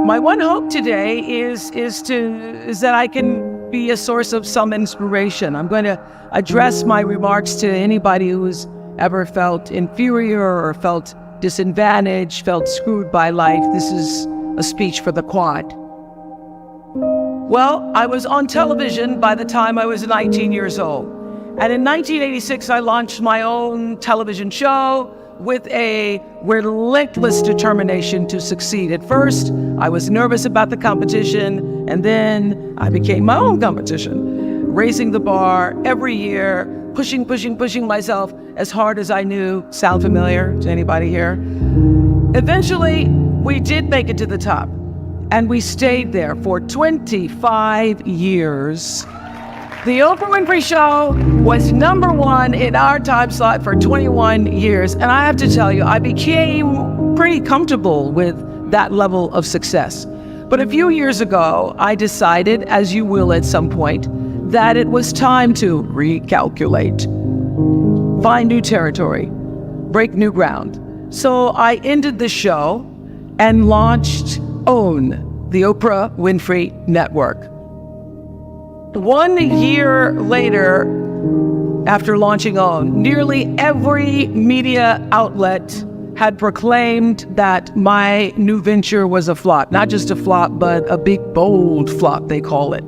My one hope today is that I can be a source of some inspiration. I'm going to address my remarks to anybody who's ever felt inferior or felt disadvantaged, felt screwed by life. This is a speech for the quad. Well, I was on television by the time I was 19 years old. And in 1986, I launched my own television show with a relentless determination to succeed. At first, I was nervous about the competition, and then I became my own competition, raising the bar every year, pushing myself as hard as I knew. Sound familiar to anybody here? Eventually, we did make it to the top, and we stayed there for 25 years. The Oprah Winfrey Show was #1 in our time slot for 21 years. And I have to tell you, I became pretty comfortable with that level of success. But a few years ago, I decided, as you will at some point, that it was time to recalculate, find new territory, break new ground. So I ended the show and launched OWN, the Oprah Winfrey Network. 1 year later, after launching OWN, nearly every media outlet had proclaimed that my new venture was a flop. Not just a flop, but a big, bold flop, they call it.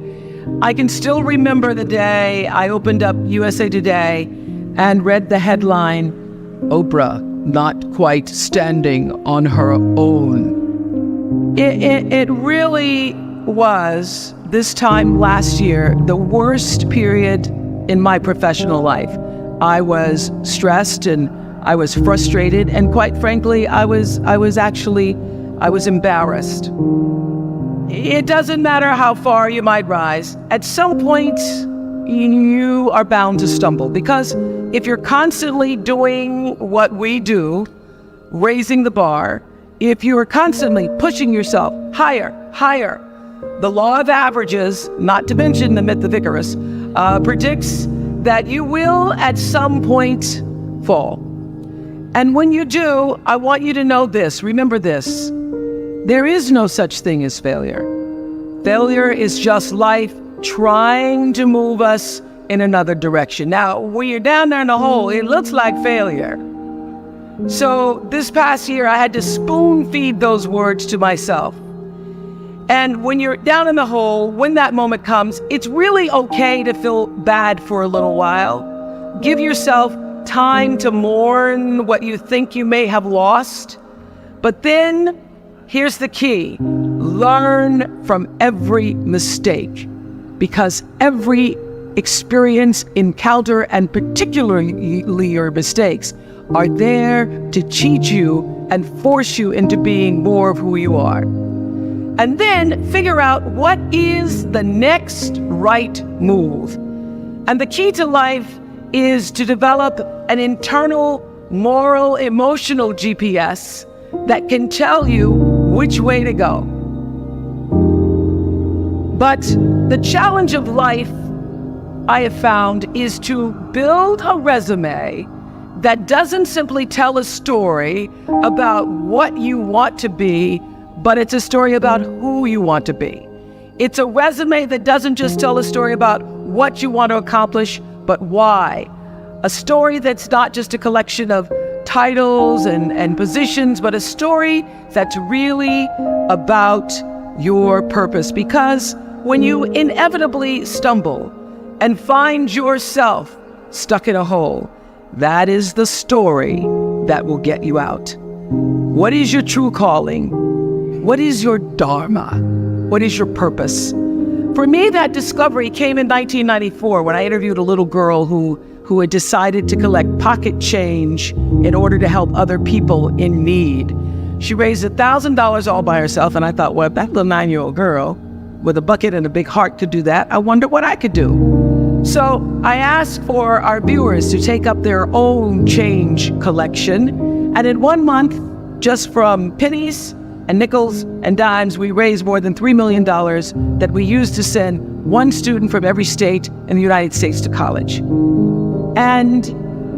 I can still remember the day I opened up USA Today and read the headline, "Oprah not quite standing on her own." It really was, this time last year, the worst period in my professional life. I was stressed and I was frustrated, and quite frankly, I was embarrassed. It doesn't matter how far you might rise. At some point, you are bound to stumble, because if you're constantly doing what we do, raising the bar, if you are constantly pushing yourself higher, the law of averages, not to mention the myth of Icarus, predicts that you will at some point fall. And when you do, I want you to know this, remember this, there is no such thing as failure. Failure is just life trying to move us in another direction. Now, when you're down there in the hole, it looks like failure. So this past year, I had to spoon feed those words to myself. And when you're down in the hole, when that moment comes, it's really okay to feel bad for a little while. Give yourself time to mourn what you think you may have lost. But then, here's the key. Learn from every mistake, because every experience, encounter, and particularly your mistakes, are there to teach you and force you into being more of who you are. And then figure out what is the next right move. And the key to life is to develop an internal, moral, emotional GPS that can tell you which way to go. But the challenge of life, I have found, is to build a resume that doesn't simply tell a story about what you want to be, but it's a story about who you want to be. It's a resume that doesn't just tell a story about what you want to accomplish, but why. A story that's not just a collection of titles and positions, but a story that's really about your purpose. Because when you inevitably stumble and find yourself stuck in a hole, that is the story that will get you out. What is your true calling? What is your dharma? What is your purpose? For me, that discovery came in 1994 when I interviewed a little girl who had decided to collect pocket change in order to help other people in need. She raised $1,000 all by herself, and I thought, well, if that little 9-year-old girl with a bucket and a big heart could do that, I wonder what I could do. So I asked for our viewers to take up their own change collection, and in 1 month, just from pennies and nickels and dimes, we raised more than $3 million that we used to send one student from every state in the United States to college. And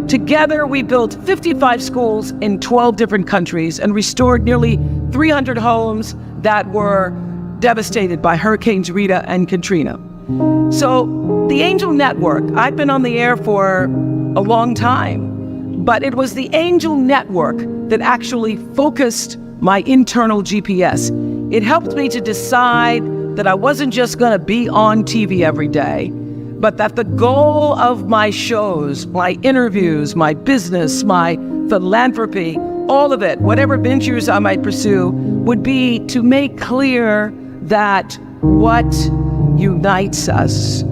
together we built 55 schools in 12 different countries and restored nearly 300 homes that were devastated by Hurricanes Rita and Katrina. So the Angel Network, I've been on the air for a long time, but it was the Angel Network that actually focused my internal GPS. It helped me to decide that I wasn't just going to be on TV every day, but that the goal of my shows, my interviews, my business, my philanthropy, all of it, whatever ventures I might pursue, would be to make clear that what unites us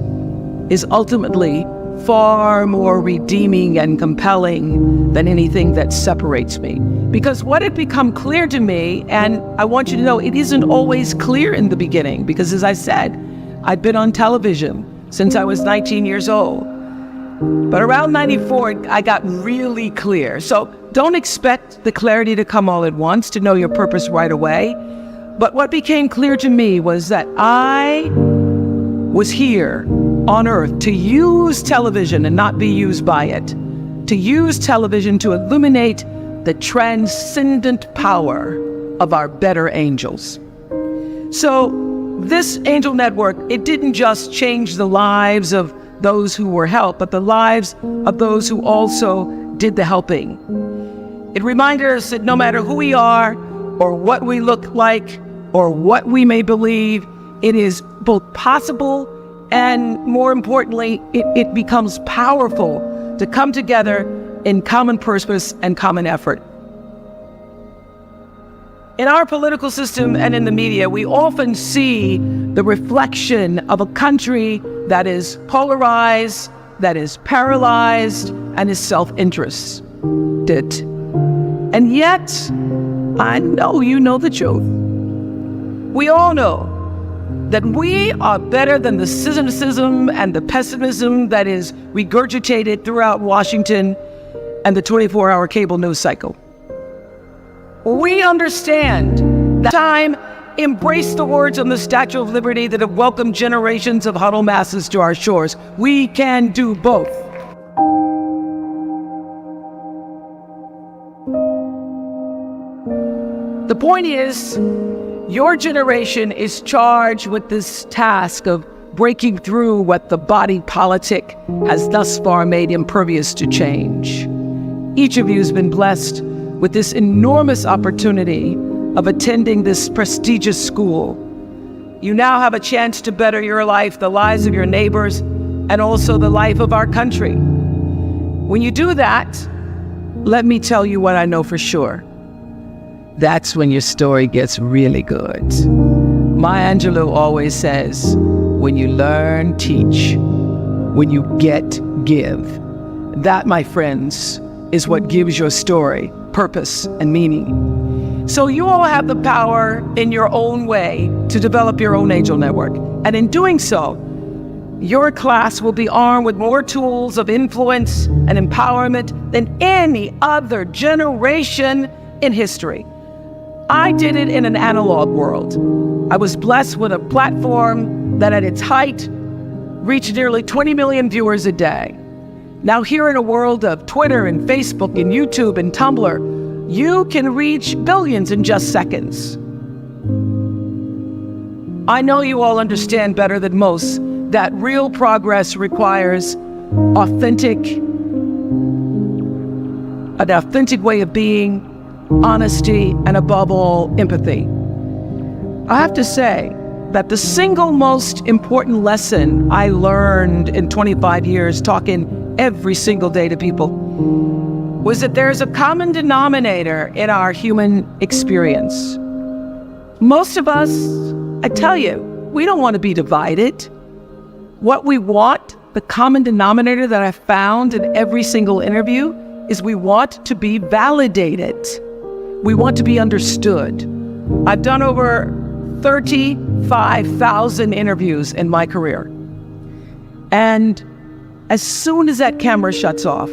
is ultimately far more redeeming and compelling than anything that separates me. Because what had become clear to me, and I want you to know, it isn't always clear in the beginning, because as I said, I'd been on television since I was 19 years old. But around 94, I got really clear. So don't expect the clarity to come all at once, to know your purpose right away. But what became clear to me was that I was here on earth to use television and not be used by it, to use television to illuminate the transcendent power of our better angels. So this Angel Network, it didn't just change the lives of those who were helped, but the lives of those who also did the helping. It reminded us that no matter who we are, or what we look like, or what we may believe, it is both possible and, more importantly, it becomes powerful to come together in common purpose and common effort. In our political system and in the media, we often see the reflection of a country that is polarized, that is paralyzed, and is self-interested. And yet, I know you know the truth. We all know that we are better than the cynicism and the pessimism that is regurgitated throughout Washington and the 24-hour cable news cycle. We understand that time embrace the words on the Statue of Liberty that have welcomed generations of huddled masses to our shores. We can do both. The point is, your generation is charged with this task of breaking through what the body politic has thus far made impervious to change. Each of you has been blessed with this enormous opportunity of attending this prestigious school. You now have a chance to better your life, the lives of your neighbors, and also the life of our country. When you do that, let me tell you what I know for sure. That's when your story gets really good. Maya Angelou always says, when you learn, teach. When you get, give. That, my friends, is what gives your story purpose and meaning. So you all have the power in your own way to develop your own Angel Network. And in doing so, your class will be armed with more tools of influence and empowerment than any other generation in history. I did it in an analog world. I was blessed with a platform that at its height reached nearly 20 million viewers a day. Now here in a world of Twitter and Facebook and YouTube and Tumblr, you can reach billions in just seconds. I know you all understand better than most that real progress requires an authentic way of being, honesty, and above all, empathy. I have to say that the single most important lesson I learned in 25 years talking every single day to people was that there's a common denominator in our human experience. Most of us, I tell you, we don't want to be divided. What we want, the common denominator that I found in every single interview, is we want to be validated. We want to be understood. I've done over 35,000 interviews in my career. And as soon as that camera shuts off,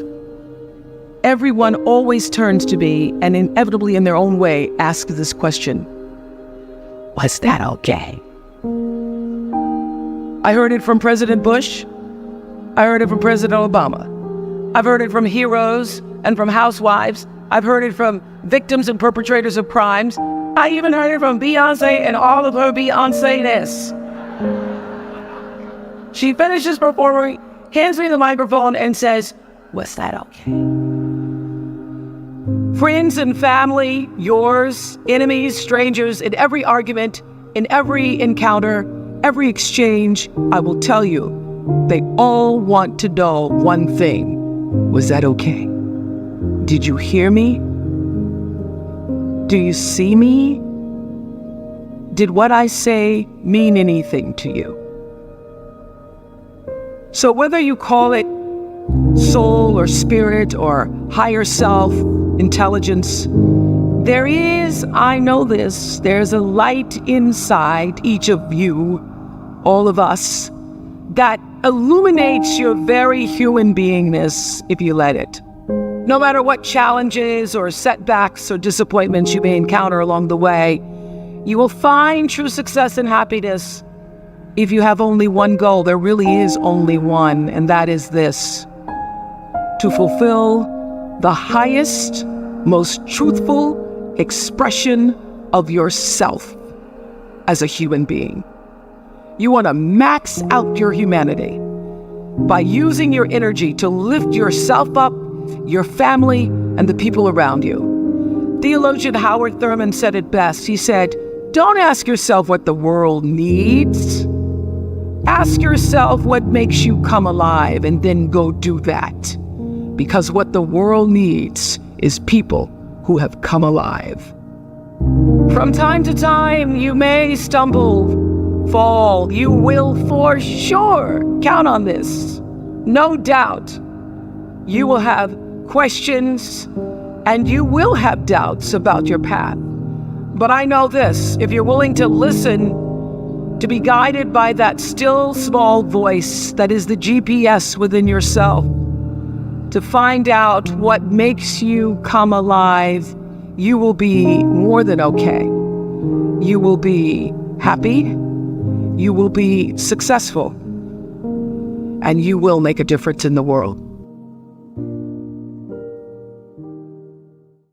everyone always turns to me and inevitably in their own way asks this question: was that okay? I heard it from President Bush. I heard it from President Obama. I've heard it from heroes and from housewives. I've heard it from victims and perpetrators of crimes. I even heard it from Beyonce and all of her Beyonce-ness. She finishes performing, hands me the microphone and says, "Was that okay?" Friends and family, yours, enemies, strangers, in every argument, in every encounter, every exchange, I will tell you, they all want to know one thing. Was that okay? Did you hear me? Do you see me? Did what I say mean anything to you? So whether you call it soul or spirit or higher self, intelligence, there is, I know this, there's a light inside each of you, all of us, that illuminates your very human beingness if you let it. No matter what challenges or setbacks or disappointments you may encounter along the way, you will find true success and happiness if you have only one goal. There really is only one, and that is this: to fulfill the highest, most truthful expression of yourself as a human being. You want to max out your humanity by using your energy to lift yourself up, your family, and the people around you. Theologian Howard Thurman said it best. He said, "Don't ask yourself what the world needs. Ask yourself what makes you come alive, and then go do that. Because what the world needs is people who have come alive." From time to time, you may stumble, fall. You will for sure. Count on this. No doubt. You will have questions and you will have doubts about your path. But I know this: if you're willing to listen, to be guided by that still small voice that is the GPS within yourself, to find out what makes you come alive, you will be more than okay. You will be happy, you will be successful, and you will make a difference in the world.